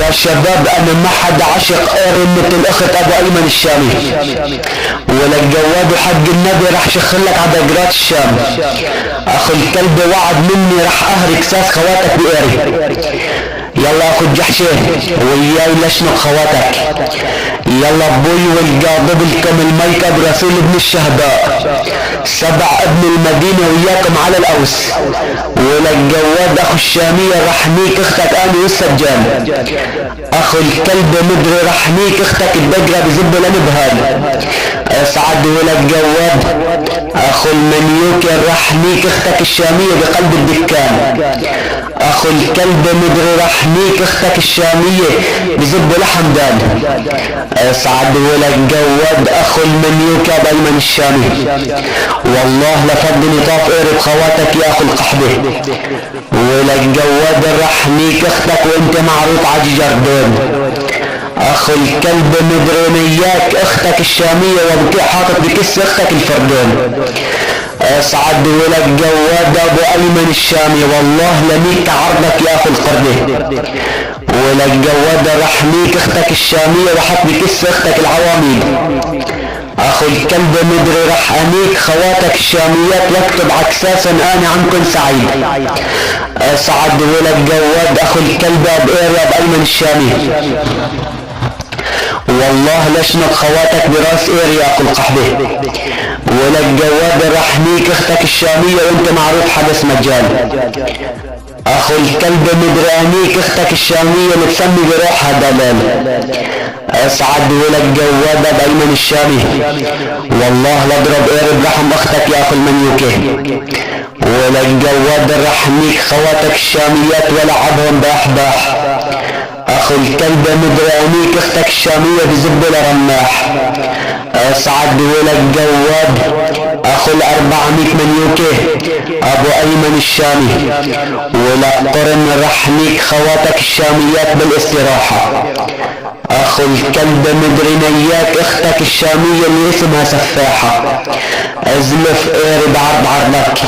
يا شباب انا ما حد عشق قارن مثل اخت ابو ايمن الشامي، ولك جواد حق النبي راح شخلك على دقرات الشام. اخو الكلب وعد مني راح اهرك ساس خواتك بقاري. يلا اخو الجحشة وياي لشنق خواتك. يلا ابوي والقاضب لكم الميكة برسول ابن الشهداء، 7 ابن المدينة وياكم على الاوس. ولك جواد اخو الشامية رحميك اختك اني والسجان. اخو الكلب مدري رحميك اختك الدقرة بزب الانبهان. اسعد ولك جواد اخو المنيوكي رحميك اختك الشامية بقلب الدكان. اخو الكلب مدري رحميك اختك الشامية بزب لحم دان. اسعد ولك جواد اخو المنيوكي بايمن الشامي، والله لفضني طاف قرب خواتك يا اخو القحبة. ولك جواد رحميك اختك وانت معروف عجي جردون. اخو الكلب مدرونياك اختك الشامية وبكي حاطط بكس اختك الفردون. اسعد ولك جواد ابو ايمن الشامي، والله لميك عرضك يا اخو القرنة. ولك جواد رحميك اختك الشامية وحط بكس اختك العواميد. اخو الكلب مدري رح انيك خواتك الشاميات واكتب عكساسا انا عنكم سعيد. اسعد ولك جواد اخو الكلب ابو اريا بايمن الشامي، والله لشنق خواتك براس اريا اخو القحبة. ولك جواد رحميك اختك الشامية وانت معروف حدث مجال. اخو الكلب مدرانيك اختك الشامية متسمي بروحها دلال. اسعد ولك جواد بايمن الشامي، والله لاضرب قارب رحم اختك يا اخو المنيوكي. ولك جواد رحميك خواتك الشاميات ولعبهم باحباح. اخو الكلب مدرانيك اختك الشامية بزب رماح. اسعد ولك جواد اخو 400 منيوكي ابو ايمن الشامي، ولك قرن رحميك خواتك الشاميات بالاستراحة. اخو الكلب مدرينياك اختك الشامية اللي اسمها سفاحة. ازلف قارب عرض عرضك.